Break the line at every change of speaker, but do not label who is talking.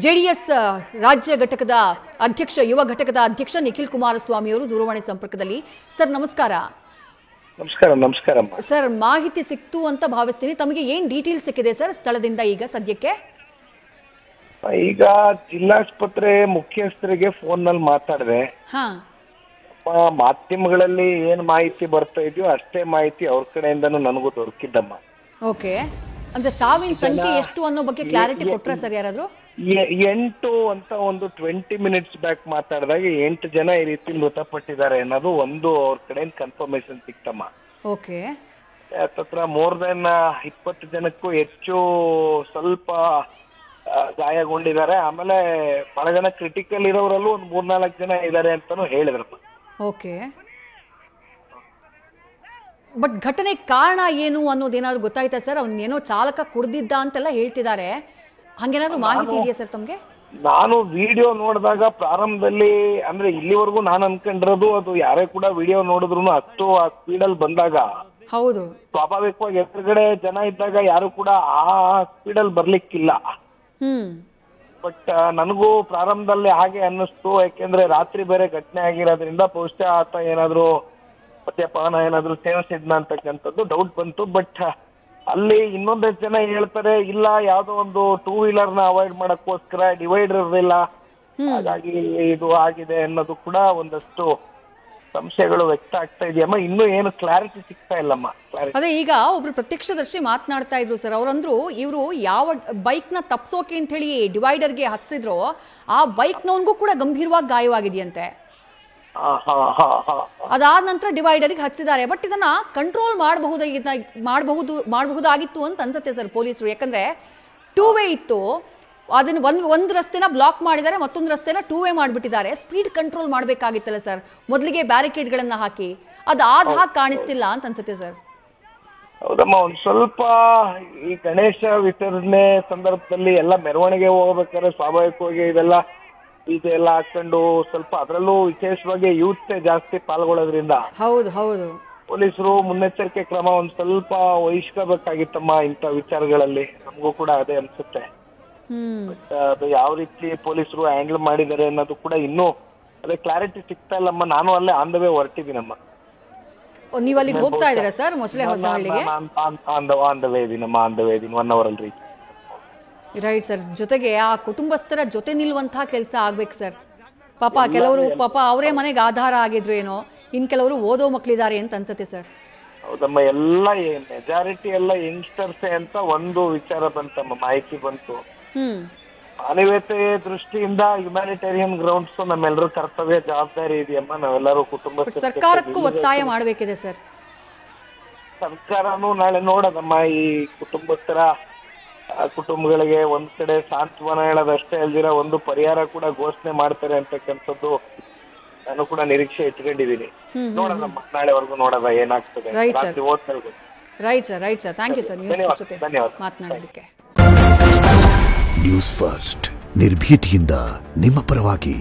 JDS ರಾಜ್ಯ ಘಟಕದ ಅಧ್ಯಕ್ಷ ಯುವ ಘಟಕದ ಅಧ್ಯಕ್ಷ ನಿಖಿಲ್ ಕುಮಾರಸ್ವಾಮಿ ಅವರು ದೂರವಾಣಿ ಸಂಪರ್ಕದಲ್ಲಿ. ಸರ್ ನಮಸ್ಕಾರ.
ನಮಸ್ಕಾರ
ಸರ್, ಮಾಹಿತಿ ಸಿಕ್ತು ಅಂತ ಭಾವಿಸ್ತೀನಿ. ತಮಗೆ ಏನ್ ಡೀಟೇಲ್ಸ್ ಸಿಕ್ಕಿದೆ ಸರ್ ಸ್ಥಳದಿಂದ ಈಗ ಸದ್ಯಕ್ಕೆ?
ಈಗ ಜಿಲ್ಲಾಸ್ಪತ್ರೆ ಮುಖ್ಯಸ್ಥರಿಗೆ ಫೋನ್ ನಲ್ಲಿ ಮಾತಾಡಿದೆ. ಮಾಧ್ಯಮಗಳಲ್ಲಿ ಏನ್ ಮಾಹಿತಿ ಬರ್ತಾ ಇದೆಯೋ ಅಷ್ಟೇ ಮಾಹಿತಿ ಅವ್ರ ಕಡೆಯಿಂದನೂ ನನಗೂ ದೊರಕಿದ್ದಮ್ಮ.
ಓಕೆ, ಅಂದ್ರೆ ಸಾವಿನ ಸಂಖ್ಯೆ ಎಷ್ಟು ಅನ್ನೋ ಬಗ್ಗೆ ಕ್ಲಾರಿಟಿ ಕೊಟ್ರ ಸರ್ ಯಾರಾದ್ರೂ?
8 ಅಂತ ಒಂದು 20 ಮಿನಿಟ್ಸ್ ಬ್ಯಾಕ್ ಮಾತಾಡಿದಾಗ 8 ಜನ ಈ ರೀತಿ ಮೃತಪಟ್ಟಿದ್ದಾರೆ ಅನ್ನೋದು ಒಂದು ಅವ್ರ ಕಡೆಯಿಂದ ಕನ್ಫರ್ಮೇಶನ್ ಸಿಕ್ತಮ್ಮ.
ಓಕೆ,
ಹತ್ರ ಮೋರ್ ದೆನ್ 20 ಜನಕ್ಕೂ ಹೆಚ್ಚು ಸ್ವಲ್ಪ ಗಾಯಗೊಂಡಿದ್ದಾರೆ. ಆಮೇಲೆ ಬಹಳ ಜನ ಕ್ರಿಟಿಕಲ್ ಇರೋರಲ್ಲೂ ಒಂದು 3-4 ಜನ ಇದ್ದಾರೆ ಅಂತಾನು ಹೇಳಿದ್ರಮ್ಮ.
ಓಕೆ, ಬಟ್ ಘಟನೆ ಕಾರಣ ಏನು ಅನ್ನೋದೇನಾದ್ರು ಗೊತ್ತಾಯ್ತಾ ಸರ್? ಏನೋ ಚಾಲಕ ಕುಡ್ದಿದ್ದ ಅಂತೆಲ್ಲ ಹೇಳ್ತಿದ್ದಾರೆ, ಹಂಗೇನಾದ್ರು ಮಾಹಿತಿ ಇದೆಯಾ ಸರ್ ತಮ್ಗೆ?
ನಾನು ವಿಡಿಯೋ ನೋಡಿದಾಗ ಪ್ರಾರಂಭದಲ್ಲಿ ಅಂದ್ರೆ ಇಲ್ಲಿವರೆಗೂ ನಾನು ಅನ್ಕೊಂಡಿರೋದು ಅದು ಯಾರೇ ಕೂಡ ವಿಡಿಯೋ ನೋಡಿದ್ರು ಅಷ್ಟು ಆ ಸ್ಪೀಡಲ್ಲಿ ಬಂದಾಗ
ಹೌದು
ಸ್ವಾಭಾವಿಕವಾಗಿ ಎದುರುಗಡೆ ಜನ ಇದ್ದಾಗ ಯಾರು ಕೂಡ ಆ ಸ್ಪೀಡಲ್ಲಿ ಬರ್ಲಿಕ್ಕಿಲ್ಲ. ಬಟ್ ನನಗೂ ಪ್ರಾರಂಭದಲ್ಲಿ ಹಾಗೆ ಅನ್ನಿಸ್ತು. ಯಾಕೆಂದ್ರೆ ರಾತ್ರಿ ಬೇರೆ ಘಟನೆ ಆಗಿರೋದ್ರಿಂದ ಬಹುಶಃ ಆತ ಏನಾದ್ರು ಮದ್ಯಪಾನ ಏನಾದ್ರು ಸೇವಿಸಿದ್ನ ಅಂತಕ್ಕಂಥದ್ದು ಡೌಟ್ ಬಂತು. ಬಟ್ ಅಲ್ಲಿ ಇನ್ನೊಂದಷ್ಟು ಜನ ಹೇಳ್ತಾರೆ ಇಲ್ಲ, ಯಾವ್ದೋ ಒಂದು 2 ವೀಲರ್ ನ ಅವಾಯ್ಡ್ ಮಾಡಕ್ಕೋಸ್ಕರ ಡಿವೈಡರ್ ಇರಲಿಲ್ಲ, ಹಾಗಾಗಿ ಇದು ಆಗಿದೆ ಅನ್ನೋದು ಕೂಡ ಒಂದಷ್ಟು ಸಂಶಯಗಳು ವ್ಯಕ್ತ ಆಗ್ತಾ ಇದೆಯಮ್ಮ. ಇನ್ನೂ ಏನು ಕ್ಲಾರಿಟಿ ಸಿಗ್ತಾ ಇಲ್ಲಮ್ಮ.
ಅದೇ ಈಗ ಒಬ್ರು ಪ್ರತ್ಯಕ್ಷದರ್ಶಿ ಮಾತನಾಡ್ತಾ ಇದ್ರು ಸರ್. ಅವ್ರಂದ್ರು ಇವರು ಯಾವ ಬೈಕ್ ನ ತಪ್ಸೋಕೆ ಅಂತ ಹೇಳಿ ಡಿವೈಡರ್ಗೆ ಹತ್ಸಿದ್ರು ಆ ಬೈಕ್ ನವನ್ಗೂ ಕೂಡ ಗಂಭೀರವಾಗಿ ಗಾಯವಾಗಿದೆಯಂತೆ. ಅದಾದ ನಂತರ ಡಿವೈಡರ್ಗೆ ಹಚ್ಚಿದ್ದಾರೆ. ಬಟ್ ಇದನ್ನ ಕಂಟ್ರೋಲ್ ಮಾಡಬಹುದಾಗಿತ್ತು ಅಂತ ಅನ್ಸುತ್ತೆ ಸರ್ ಪೊಲೀಸರು. ಯಾಕಂದ್ರೆ 2 ವೇ ಇತ್ತು, ಅದನ್ನ ಒಂದು ರಸ್ತೆನ ಬ್ಲಾಕ್ ಮಾಡಿದ್ದಾರೆ, ಮತ್ತೊಂದು ರಸ್ತೆನ 2 ವೇ ಮಾಡಿಬಿಟ್ಟಿದ್ದಾರೆ. ಸ್ಪೀಡ್ ಕಂಟ್ರೋಲ್ ಮಾಡ್ಬೇಕಾಗಿತ್ತಲ್ಲ ಸರ್, ಮೊದಲಿಗೆ ಬ್ಯಾರಿಕೇಡ್ ಗಳನ್ನ ಹಾಕಿ. ಅದಾದ ಹಾಗೆ ಕಾಣಿಸ್ತಿಲ್ಲ ಅಂತ ಅನ್ಸುತ್ತೆ ಸರ್.
ಹೌದಮ್ಮ, ಒಂದ್ ಸ್ವಲ್ಪ ಈ ಗಣೇಶ ವಿಸರ್ಜನೆ ಸಂದರ್ಭದಲ್ಲಿ ಎಲ್ಲ ಮೆರವಣಿಗೆ ಹೋಗ್ಬೇಕಾದ್ರೆ ಸ್ವಾಭಾವಿಕವಾಗಿ ಇದೆಲ್ಲ ಹಾಕೊಂಡು ಸ್ವಲ್ಪ ಅದರಲ್ಲೂ ವಿಶೇಷವಾಗಿ ಯೂತ್ ಜಾಸ್ತಿ ಪಾಲ್ಗೊಳ್ಳೋದ್ರಿಂದ
ಹೌದು ಹೌದು
ಪೊಲೀಸರು ಮುನ್ನೆಚ್ಚರಿಕೆ ಕ್ರಮ ಒಂದ್ ಸ್ವಲ್ಪ ವಹಿಸ್ಕೋಬೇಕಾಗಿತ್ತಮ್ಮ ಇಂಥ ವಿಚಾರಗಳಲ್ಲಿ. ನಮಗೂ ಕೂಡ ಅದೇ ಅನ್ಸುತ್ತೆ. ಬಟ್ ಅದು ಯಾವ ರೀತಿ ಪೊಲೀಸರು ಹ್ಯಾಂಡಲ್ ಮಾಡಿದ್ದಾರೆ ಅನ್ನೋದು ಕೂಡ ಇನ್ನೂ ಅದೇ ಕ್ಲಾರಿಟಿ ಸಿಗ್ತಾ ಇಲ್ಲಮ್ಮ. ನಾನು ಅಲ್ಲೇ ಆನ್ ದ ವೇ ಹೊರಟಿದ್ದೀನಮ್ಮ.
ನೀವು ಅಲ್ಲಿಗೆ ಹೋಗ್ತಾ ಇದ್ದೀರಾ ಸರ್ ಮೊಸಳೆ ಹೊಸಹಳ್ಳಿಗೆ?
ಆನ್ ದ ವೇ ಇದೀನಮ್ಮ, ಆನ್ ದ ವೇ ಇದೀನಿ, 1 hour ಅಲ್ಲಿ.
Right sir. ಜೊತೆಗೆ ಆ ಕುಟುಂಬಸ್ಥರ ಜೊತೆ ನಿಲ್ಲುವಂತಹ ಕೆಲಸ ಆಗ್ಬೇಕು ಸರ್. ಕೆಲವರು ಅವರೇ ಮನೆಗೆ ಆಧಾರ ಆಗಿದ್ರು ಏನೋ, ಇನ್ ಕೆಲವರು ಓದೋ ಮಕ್ಕಳಿದ್ದಾರೆ ಅಂತ ಅನ್ಸುತ್ತೆ ಸರ್.
ಹೌದಮ್ಮ, ಎಲ್ಲ ಮೆಜಾರಿಟಿ ಎಲ್ಲ ಯಂಗ್ಸ್ಟರ್ಸ್ ಅಂತ ಒಂದು ವಿಚಾರ ಬಂತಮ್ಮ, ಮಾಹಿತಿ ಬಂತು. ಮಾನವೀಯತೆ ದೃಷ್ಟಿಯಿಂದ ಹ್ಯುಮ್ಯಾನಿಟೇರಿಯನ್ ಗ್ರೌಂಡ್ಸ್ ನಮ್ಮೆಲ್ಲರೂ ಕರ್ತವ್ಯ ಜವಾಬ್ದಾರಿ ಇದೆಯಮ್ಮ. ನಾವೆಲ್ಲರೂ ಕುಟುಂಬ
ಸರ್ಕಾರಕ್ಕೂ ಒತ್ತಾಯ ಮಾಡಬೇಕಿದೆ ಸರ್.
ಸರ್ಕಾರನು ನಾಳೆ ನೋಡೋದಮ್ಮ, ಈ ಕುಟುಂಬಗಳಿಗೆ ಒಂದ್ ಕಡೆ ಸಾಂತ್ವನ ಹೇಳೋದಷ್ಟೇ ಅಲ್ದಿರ ಒಂದು ಪರಿಹಾರ ಕೂಡ ಘೋಷಣೆ ಮಾಡ್ತಾರೆ ಅಂತಕ್ಕಂಥದ್ದು ನಾನು ಕೂಡ ನಿರೀಕ್ಷೆ ಇಟ್ಕೊಂಡಿದ್ದೀನಿ. ನೋಡೋದಮ್ಮ, ನಾಳೆವರೆಗೂ ನೋಡೋದ ಏನಾಗ್ತದೆ.
Right sir. Thank you sir ಮಾತನಾಡೋದಕ್ಕೆ.
ನ್ಯೂಸ್ ಫಸ್ಟ್ ನಿರ್ಭೀತಿಯಿಂದ ನಿಮ್ಮ ಪರವಾಗಿ.